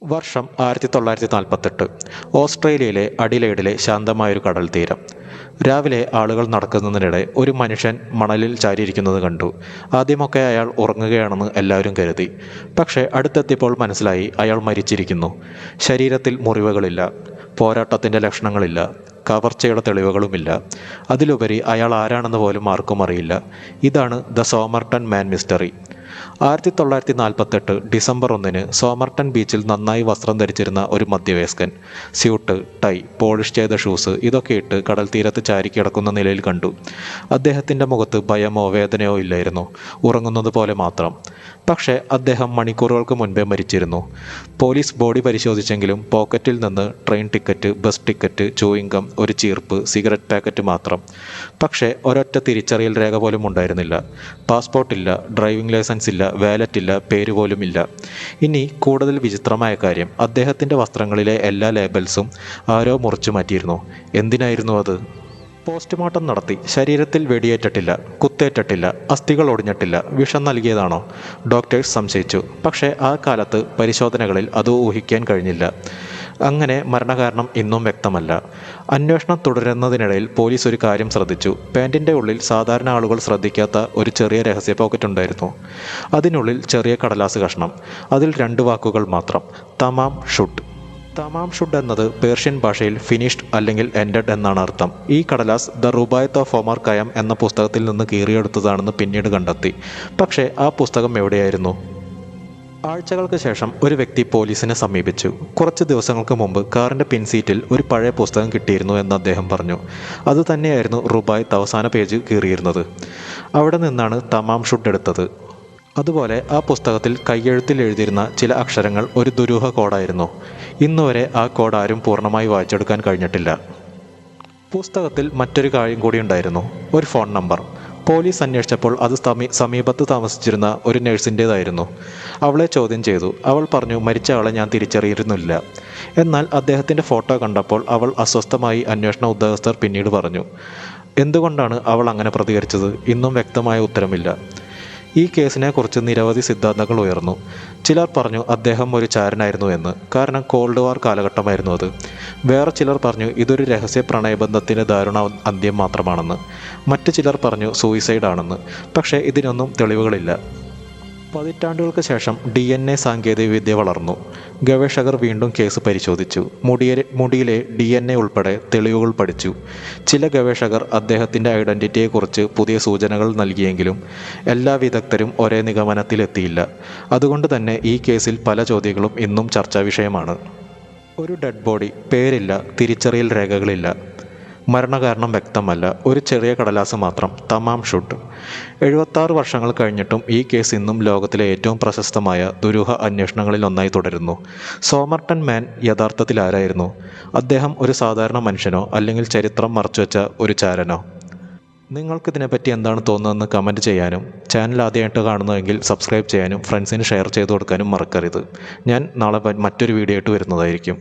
വർഷം 1948. ഓസ്ട്രേലിയയിലെ അഡിലെയ്ഡിലെ ശാന്തമായൊരു കടൽ തീരം. രാവിലെ ആളുകൾ നടക്കുന്നതിനിടെ ഒരു മനുഷ്യൻ മണലിൽ ചാരിയിരിക്കുന്നത് കണ്ടു. ആദ്യമൊക്കെ അയാൾ ഉറങ്ങുകയാണെന്ന് എല്ലാവരും കരുതി. പക്ഷേ അടുത്തെത്തിയപ്പോൾ മനസ്സിലായി അയാൾ മരിച്ചിരിക്കുന്നു. ശരീരത്തിൽ മുറിവുകളില്ല, പോരാട്ടത്തിൻ്റെ ലക്ഷണങ്ങളില്ല, കവർച്ചയുടെ തെളിവുകളുമില്ല. അതിലുപരി അയാൾ ആരാണെന്ന് പോലും ആർക്കും അറിയില്ല. ഇതാണ് ദ സോമർട്ടൺ മാൻ മിസ്റ്ററി. 1948 ഡിസംബർ 1 സോമർട്ടൺ ബീച്ചിൽ നന്നായി വസ്ത്രം ധരിച്ചിരുന്ന ഒരു മധ്യവയസ്കൻ സ്യൂട്ട്, ടൈ, പോളിഷ് ചെയ്ത ഷൂസ് ഇതൊക്കെ ഇട്ട് കടൽ തീരത്ത് ചാരിക്കിടക്കുന്ന നിലയിൽ കണ്ടു. അദ്ദേഹത്തിൻ്റെ മുഖത്ത് ഭയമോ വേദനയോ ഇല്ലായിരുന്നു, ഉറങ്ങുന്നത് പോലെ മാത്രം. പക്ഷേ അദ്ദേഹം മണിക്കൂറുകൾക്ക് മുൻപേ മരിച്ചിരുന്നു. പോലീസ് ബോഡി പരിശോധിച്ചെങ്കിലും പോക്കറ്റിൽ നിന്ന് train ticket, bus ticket, chewing gum, ഒരു ചീർപ്പ്, സിഗരറ്റ് പാക്കറ്റ് മാത്രം. പക്ഷേ ഒരൊറ്റ തിരിച്ചറിയൽ രേഖ പോലും ഉണ്ടായിരുന്നില്ല. പാസ്പോർട്ടില്ല, ഡ്രൈവിംഗ് ലൈസൻസ് ഇല്ല, വാലറ്റ് ഇല്ല, പേര് പോലും ഇല്ല. ഇനി കൂടുതൽ വിചിത്രമായ കാര്യം, അദ്ദേഹത്തിൻ്റെ വസ്ത്രങ്ങളിലെ എല്ലാ ലേബൽസും ആരോ മുറിച്ചു മാറ്റിയിരുന്നു. എന്തിനായിരുന്നു അത്? പോസ്റ്റ്മോർട്ടം നടത്തി. ശരീരത്തിൽ വെടിയേറ്റിട്ടില്ല, കുത്തേറ്റിട്ടില്ല, അസ്ഥികൾ ഒടിഞ്ഞിട്ടില്ല. വിഷം നൽകിയതാണോ? ഡോക്ടേഴ്സ് സംശയിച്ചു. പക്ഷേ ആ കാലത്ത് പരിശോധനകളിൽ അത് ഊഹിക്കാൻ കഴിഞ്ഞില്ല. അങ്ങനെ മരണകാരണം ഇന്നും വ്യക്തമല്ല. അന്വേഷണം തുടരുന്നതിനിടയിൽ പോലീസ് ഒരു കാര്യം ശ്രദ്ധിച്ചു. പാൻറ്റിൻ്റെ ഉള്ളിൽ സാധാരണ ആളുകൾ ശ്രദ്ധിക്കാത്ത ഒരു ചെറിയ രഹസ്യ പോക്കറ്റ് ഉണ്ടായിരുന്നു. അതിനുള്ളിൽ ചെറിയ കടലാസ് കഷ്ണം. അതിൽ 2 വാക്കുകൾ മാത്രം: തമാം ഷുഡ്. തമാം ഷുഡ് എന്നത് പേർഷ്യൻ ഭാഷയിൽ ഫിനിഷ്ഡ് അല്ലെങ്കിൽ എൻഡഡ് എന്നാണ് അർത്ഥം. ഈ കടലാസ് ദ റുബായത്ത് ഓഫ് ഒമർ ഖയ്യാം എന്ന പുസ്തകത്തിൽ നിന്ന് കീറിയെടുത്തതാണെന്ന് പിന്നീട് കണ്ടെത്തി. പക്ഷേ ആ പുസ്തകം എവിടെയായിരുന്നു? ആഴ്ചകൾക്ക് ശേഷം ഒരു വ്യക്തി പോലീസിനെ സമീപിച്ചു. കുറച്ച് ദിവസങ്ങൾക്ക് മുമ്പ് കാറിൻ്റെ പിൻസീറ്റിൽ ഒരു പഴയ പുസ്തകം കിട്ടിയിരുന്നു എന്ന് അദ്ദേഹം പറഞ്ഞു. അതുതന്നെയായിരുന്നു റുബായത്ത് അവസാന പേജ് കീറിയിരുന്നത്. അവിടെ നിന്നാണ് തമാം ഷുഡ് എടുത്തത്. അതുപോലെ ആ പുസ്തകത്തിൽ കയ്യെഴുത്തിൽ എഴുതിയിരുന്ന ചില അക്ഷരങ്ങൾ ഒരു ദുരൂഹ കോഡായിരുന്നു. ഇന്നുവരെ ആ കോഡ് ആരും പൂർണ്ണമായി വായിച്ചെടുക്കാൻ കഴിഞ്ഞിട്ടില്ല. പുസ്തകത്തിൽ മറ്റൊരു കാര്യം കൂടി ഉണ്ടായിരുന്നു: ഒരു ഫോൺ നമ്പർ. പോലീസ് അന്വേഷിച്ചപ്പോൾ അത് സമീപത്ത് താമസിച്ചിരുന്ന ഒരു നഴ്സിൻ്റേതായിരുന്നു. അവളെ ചോദ്യം ചെയ്തു. അവൾ പറഞ്ഞു, മരിച്ച ആളെ ഞാൻ തിരിച്ചറിയിരുന്നില്ല. എന്നാൽ അദ്ദേഹത്തിൻ്റെ ഫോട്ടോ കണ്ടപ്പോൾ അവൾ അസ്വസ്ഥമായി. അന്വേഷണ ഉദ്യോഗസ്ഥർ പിന്നീട് പറഞ്ഞു. എന്തുകൊണ്ടാണ് അവൾ അങ്ങനെ പ്രതികരിച്ചത്? ഇന്നും വ്യക്തമായ ഉത്തരമില്ല. ഈ കേസിനെക്കുറിച്ച് നിരവധി സിദ്ധാന്തങ്ങൾ ഉയർന്നു. ചിലർ പറഞ്ഞു അദ്ദേഹം ഒരു ചാരനായിരുന്നു എന്ന്, കാരണം കോൾഡ് വാർ കാലഘട്ടമായിരുന്നു അത്. വേറെ ചിലർ പറഞ്ഞു ഇതൊരു രഹസ്യ പ്രണയബന്ധത്തിൻ്റെ ദാരുണ അന്ത്യം മാത്രമാണെന്ന്. മറ്റു ചിലർ പറഞ്ഞു സൂയിസൈഡ് ആണെന്ന്. പക്ഷേ ഇതിനൊന്നും തെളിവുകളില്ല. പതിറ്റാണ്ടുകൾക്ക് ശേഷം DNA സാങ്കേതികവിദ്യ വളർന്നു. ഗവേഷകർ വീണ്ടും കേസ് പരിശോധിച്ചു. മുടിയിലെ DNA ഉൾപ്പെടെ തെളിവുകൾ പഠിച്ചു. ചില ഗവേഷകർ അദ്ദേഹത്തിൻ്റെ ഐഡൻറ്റിറ്റിയെക്കുറിച്ച് പുതിയ സൂചനകൾ നൽകിയെങ്കിലും എല്ലാ വിദഗ്ധരും ഒരേ നിഗമനത്തിലെത്തിയില്ല. അതുകൊണ്ട് തന്നെ ഈ കേസിൽ പല ചോദ്യങ്ങളും ഇന്നും ചർച്ചാ വിഷയമാണ്. ഒരു ഡെഡ് ബോഡി, പേരില്ല, തിരിച്ചറിയൽ രേഖകളില്ല, മരണകാരണം വ്യക്തമല്ല, ഒരു ചെറിയ കടലാസ് മാത്രം: തമാം ഷുഡ്. 76 വർഷങ്ങൾ കഴിഞ്ഞിട്ടും ഈ കേസ് ഇന്നും ലോകത്തിലെ ഏറ്റവും പ്രശസ്തമായ ദുരൂഹ അന്വേഷണങ്ങളിൽ ഒന്നായി തുടരുന്നു. സോമർട്ടൺ മാൻ യഥാർത്ഥത്തിൽ ആരായിരുന്നു? അദ്ദേഹം ഒരു സാധാരണ മനുഷ്യനോ അല്ലെങ്കിൽ ചരിത്രം മറച്ചുവെച്ച ഒരു ചാരനോ? നിങ്ങൾക്കിതിനെപ്പറ്റി എന്താണ് തോന്നുന്നതെന്ന് കമൻറ്റ് ചെയ്യാനും ചാനൽ ആദ്യമായിട്ട് കാണുന്നതെങ്കിൽ സബ്സ്ക്രൈബ് ചെയ്യാനും ഫ്രണ്ട്സിന് ഷെയർ ചെയ്ത് കൊടുക്കാനും മറക്കരുത്. ഞാൻ നാളെ മറ്റൊരു വീഡിയോ ആയിട്ട് വരുന്നതായിരിക്കും.